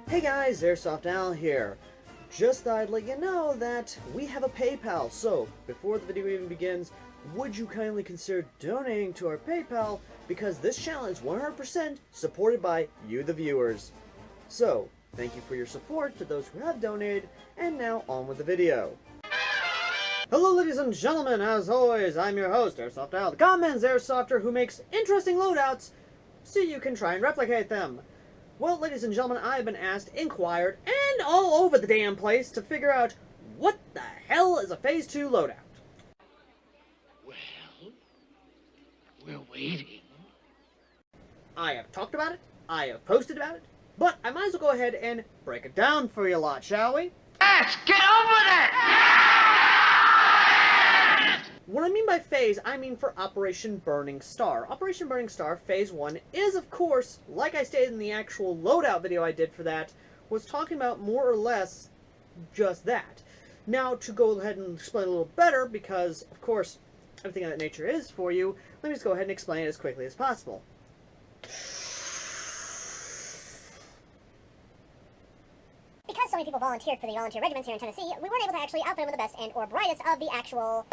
Hey guys, AirsoftAL here. Just thought I'd let you know that we have a PayPal, so before the video even begins, would you kindly consider donating to our PayPal, because this channel is 100% supported by you, the viewers. So, thank you for your support to those who have donated, and now on with the video. Hello ladies and gentlemen, as always, I'm your host, AirsoftAL, the Commons Airsofter who makes interesting loadouts so you can try and replicate them. Well, ladies and gentlemen, I've been asked, inquired, and all over the damn place to figure out what the hell is a Phase 2 loadout. Well, we're waiting. I have talked about it, I have posted about it, but I might as well go ahead and break it down for you lot, shall we? Let's get on with it! What I mean by phase, I mean for Operation Burning Star. Operation Burning Star, Phase 1, is of course, like I stated in the actual loadout video I did for that, was talking about more or less just that. Now, to go ahead and explain a little better, because, of course, everything of that nature is for you, let me just go ahead and explain it as quickly as possible. Because so many people volunteered for the volunteer regiments here in Tennessee, we weren't able to actually outfit them with the best and or brightest of the actual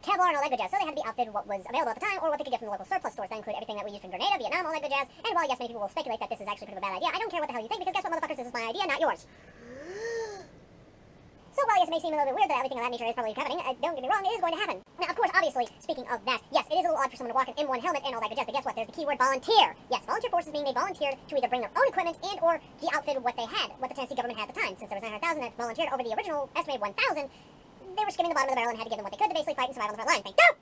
Kevlar and all that good jazz. So they had to be outfitted what was available at the time or what they could get from the local surplus stores. That include everything that we used from Grenada, Vietnam, all that good jazz. And while yes, many people will speculate that this is actually kind of a bad idea, I don't care what the hell you think, because guess what, motherfuckers, this is my idea, not yours. So while yes, it may seem a little bit weird that everything of that nature is probably happening, don't get me wrong, it is going to happen. Now, of course, obviously, speaking of that, yes, it is a little odd for someone to walk in M1 helmet and all that good jazz, but guess what? There's the keyword volunteer. Yes, volunteer forces mean they volunteered to either bring their own equipment and or the outfit of what they had, what the Tennessee government had at the time. Since there was 900,000 that volunteered over the original estimated 1,000, they were skimming the bottom of the barrel and had to give them what they could to basically fight and survive on the front line. Thank you!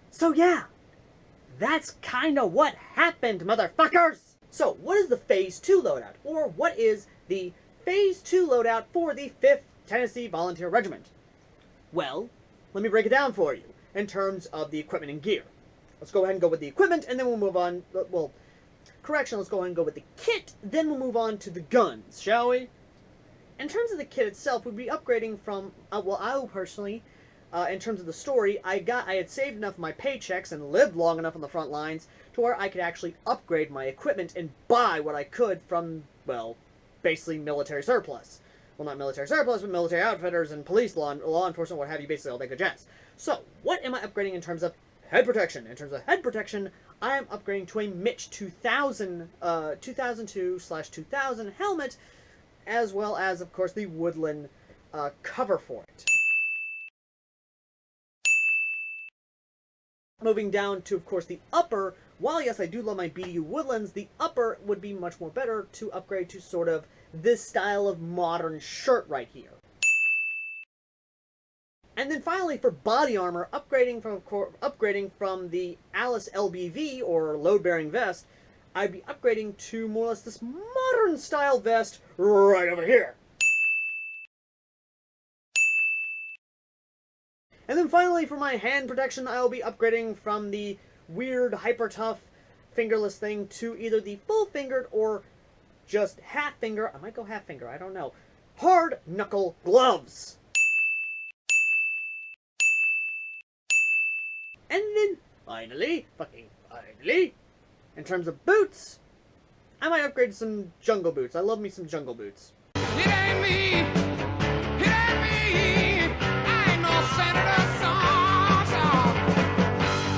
So yeah, that's kinda what happened, motherfuckers! So, what is the Phase 2 loadout? Or what is the Phase 2 loadout for the 5th Tennessee Volunteer Regiment? Well, let me break it down for you in terms of the equipment and gear. Let's go ahead and go with the equipment, and then we'll move on. Well, correction, let's go ahead and go with the kit, then we'll move on to the guns, shall we? In terms of the kit itself, we'd be upgrading from, well, I personally, in terms of the story, I had saved enough of my paychecks and lived long enough on the front lines to where I could actually upgrade my equipment and buy what I could from, well, basically military surplus. Well, not military surplus, but military outfitters and police, law enforcement, what have you, basically all that good jazz. So, what am I upgrading in terms of head protection? In terms of head protection, I am upgrading to a Mitch 2002/2000 helmet, as well as, of course, the Woodland cover for it. Moving down to, of course, the upper, while yes, I do love my BDU Woodlands, the upper would be much more better to upgrade to sort of this style of modern shirt right here. And then finally, for body armor, upgrading from the Alice LBV, or load-bearing vest, I'd be upgrading to more or less this modern style vest right over here. And then finally, for my hand protection, I'll be upgrading from the weird, hyper-tough, fingerless thing to either the full-fingered or just half-finger, I might go half-finger, I don't know, hard-knuckle gloves. And then, finally, in terms of boots, I might upgrade to some jungle boots. I love me some jungle boots. It ain't me. It ain't me. I ain't no senator.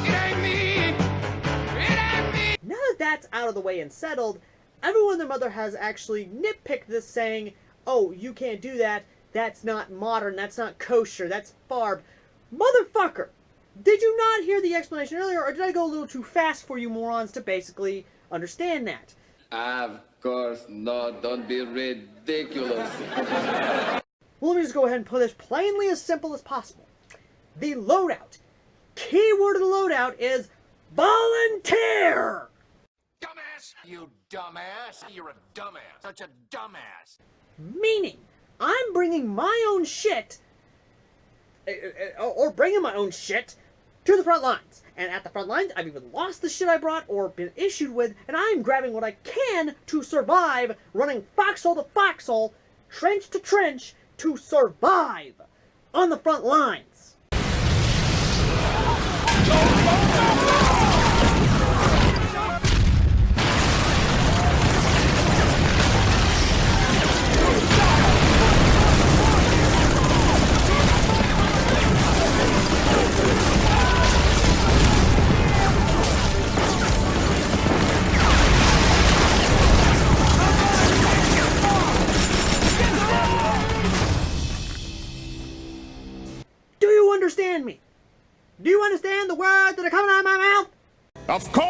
It ain't me. It ain't me. Now that that's out of the way and settled, everyone and their mother has actually nitpicked this, saying, oh, you can't do that. That's not modern. That's not kosher. That's farb. Motherfucker! Did you not hear the explanation earlier, or did I go a little too fast for you morons to basically understand that? Of course not. Don't be ridiculous. Well, let me just go ahead and put this plainly as simple as possible. The loadout. Key word of the loadout is volunteer! Dumbass! You dumbass! You're a dumbass! Such a dumbass! Meaning, I'm bringing my own shit, or bringing my own shit, to the front lines. And at the front lines, I've either lost the shit I brought or been issued with, and I'm grabbing what I can to survive, running foxhole to foxhole, trench to trench, to survive on the front lines.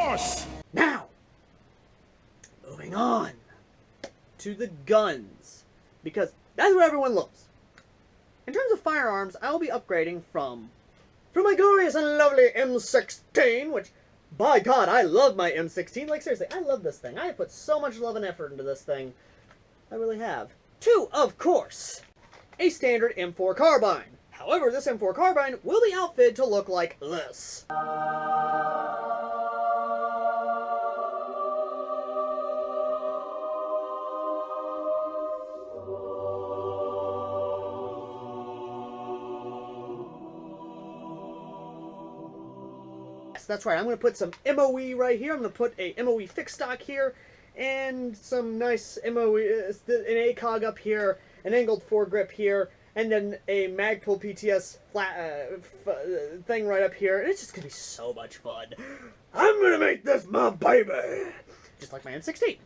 course! Now, moving on to the guns, because that's what everyone loves. In terms of firearms, I will be upgrading from my glorious and lovely M16, which, by God, I love my M16. Like, seriously, I love this thing. I have put so much love and effort into this thing. I really have. To, of course, a standard M4 carbine. However, this M4 carbine will be outfitted to look like this. Yes, that's right. I'm going to put some MOE right here. I'm going to put a MOE fixed stock here, and some nice MOE, an ACOG up here, an angled foregrip here, and then a Magpul PTS flat thing right up here. And it's just going to be so much fun. I'm going to make this my baby! Just like my M16.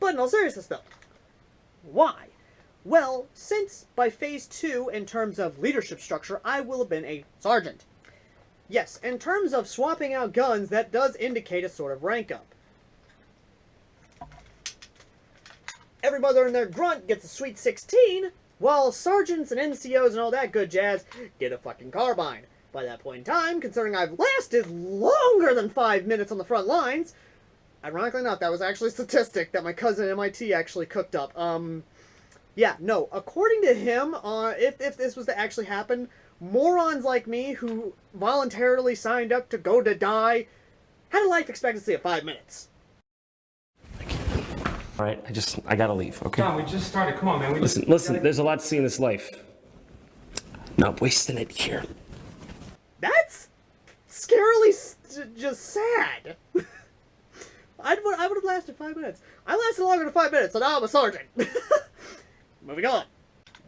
But in all seriousness, though, why? Well, since by Phase 2, in terms of leadership structure, I will have been a sergeant. Yes, in terms of swapping out guns, that does indicate a sort of rank up. Every mother and their grunt gets a sweet 16, while sergeants and NCOs and all that good jazz get a fucking carbine. By that point in time, considering I've lasted longer than 5 minutes on the front lines, ironically enough, that was actually a statistic that my cousin at MIT actually cooked up. Yeah, no, according to him, if this was to actually happen, morons like me who voluntarily signed up to go to die had a life expectancy of 5 minutes. All right, I gotta leave, okay? John, we just started. Come on, man. Listen, there's a lot to see in this life. Not wasting it here. That's scarily just sad. I would have lasted 5 minutes. I lasted longer than 5 minutes, so now I'm a sergeant. Moving on.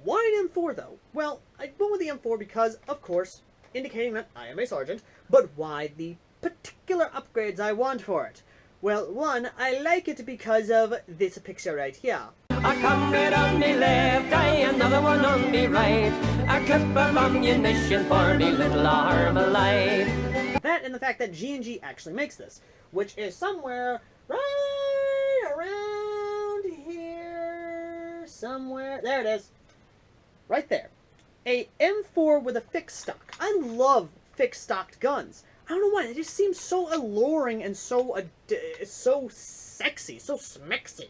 Why an M4, though? Well, I went with the M4 because, of course, indicating that I am a sergeant, but why the particular upgrades I want for it? Well, one, I like it because of this picture right here. A comrade on me left, another one on me right. A clip of ammunition for me little Armalite. That and the fact that G&G actually makes this, which is somewhere right around here, somewhere. There it is. Right there. A M4 with a fixed stock. I love fixed stocked guns. I don't know why, it just seems so alluring and so sexy, so smexy.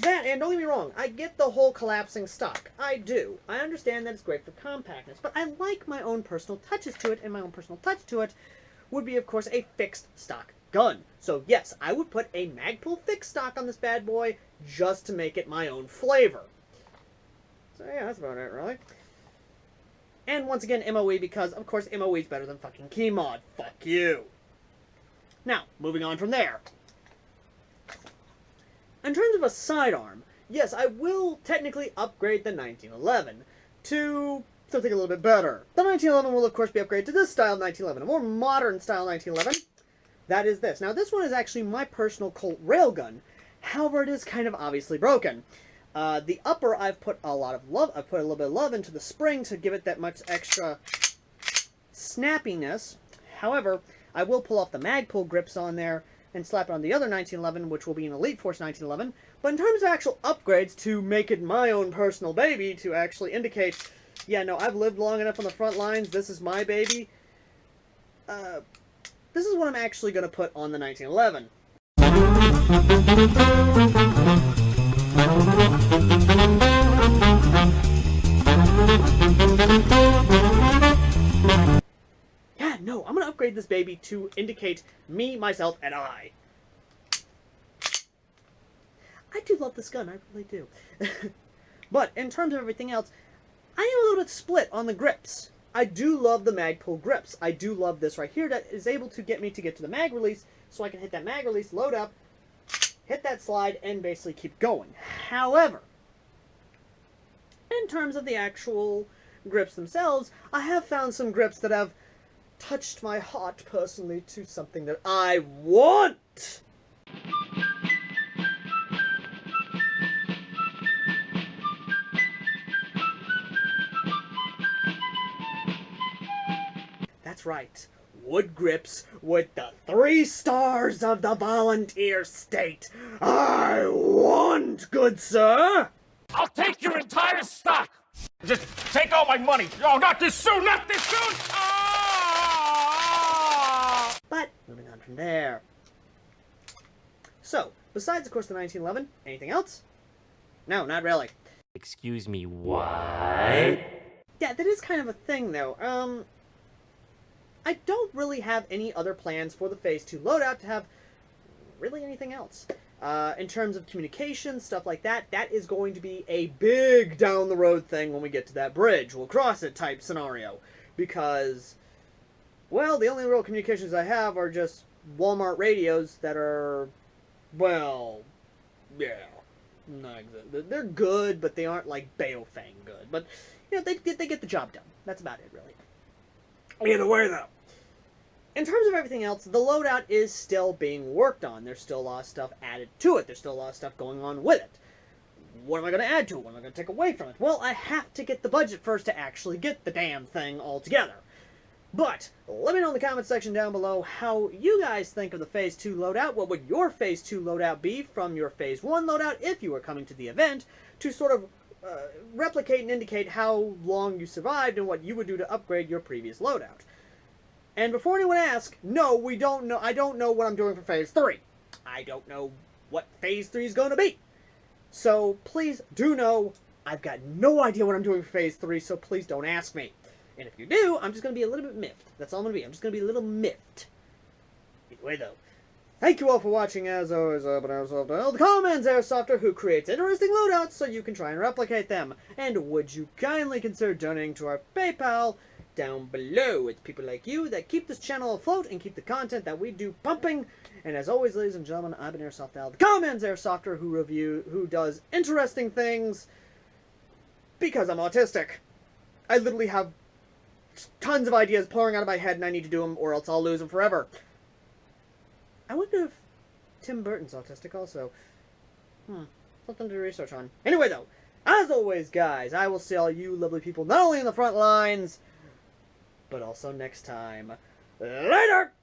That, and don't get me wrong, I get the whole collapsing stock. I do. I understand that it's great for compactness, but I like my own personal touches to it, and my own personal touch to it would be, of course, a fixed stock gun. So yes, I would put a Magpul fixed stock on this bad boy just to make it my own flavor. So yeah, that's about it, really. And once again, MOE, because, of course, MOE is better than fucking Keymod. Fuck you. Now, moving on from there. In terms of a sidearm, yes, I will technically upgrade the 1911 to something a little bit better. The 1911 will, of course, be upgraded to this style 1911, a more modern style 1911. That is this. Now, this one is actually my personal Colt railgun. However, it is kind of obviously broken. The upper, I've put a lot of love. I've put a little bit of love into the spring to give it that much extra snappiness. However, I will pull off the Magpul grips on there and slap it on the other 1911, which will be an Elite Force 1911. But in terms of actual upgrades to make it my own personal baby, to actually indicate, yeah, no, I've lived long enough on the front lines, this is my baby, this is what I'm actually going to put on the 1911. Yeah, no, I'm going to upgrade this baby to indicate me, myself, and I. I do love this gun, I really do. But in terms of everything else, I am a little bit split on the grips. I do love the Magpul grips. I do love this right here that is able to get me to get to the mag release, so I can hit that mag release, load up, hit that slide, and basically keep going. However, in terms of the actual grips themselves, I have found some grips that have touched my heart personally to something that I want. That's right. wood grips with the 3 stars of the volunteer state. I want, good sir! I'll take your entire stock! Just take all my money! Oh, not this soon! Not this soon! Ah! But, moving on from there. So, besides, of course, the 1911, anything else? No, not really. Excuse me, what? Yeah, that is kind of a thing, though. I don't really have any other plans for the Phase 2 loadout to have really anything else. In terms of communication, stuff like that, that is going to be a big down-the-road thing when we get to that bridge. We'll cross it type scenario. Because, well, the only real communications I have are just Walmart radios that are, well, yeah, not exactly. They're good, but they aren't like Baofeng good. But, you know, they get the job done. That's about it, really. Either way, though. In terms of everything else, the loadout is still being worked on. There's still a lot of stuff added to it. There's still a lot of stuff going on with it. What am I going to add to it? What am I going to take away from it? Well, I have to get the budget first to actually get the damn thing all together. But, let me know in the comment section down below how you guys think of the Phase 2 loadout. What would your Phase 2 loadout be from your Phase 1 loadout if you were coming to the event to sort of replicate and indicate how long you survived and what you would do to upgrade your previous loadout. And before anyone asks, no, we don't know. I don't know what I'm doing for Phase 3. I don't know what Phase 3 is going to be. So please do know I've got no idea what I'm doing for Phase 3, so please don't ask me. And if you do, I'm just going to be a little bit miffed. That's all I'm going to be. I'm just going to be a little miffed. Either way, though. Thank you all for watching. As always, I've been AirsoftAL, the Commons Airsofter who creates interesting loadouts so you can try and replicate them. And would you kindly consider donating to our PayPal down below? It's people like you that keep this channel afloat and keep the content that we do pumping. And as always, ladies and gentlemen, I've been AirsoftAL, the Commons Airsofter who does interesting things because I'm autistic. I literally have tons of ideas pouring out of my head and I need to do them or else I'll lose them forever. I wonder if Tim Burton's autistic also. Something to research on. Anyway, though, as always, guys, I will see all you lovely people not only in the front lines, but also next time. Later!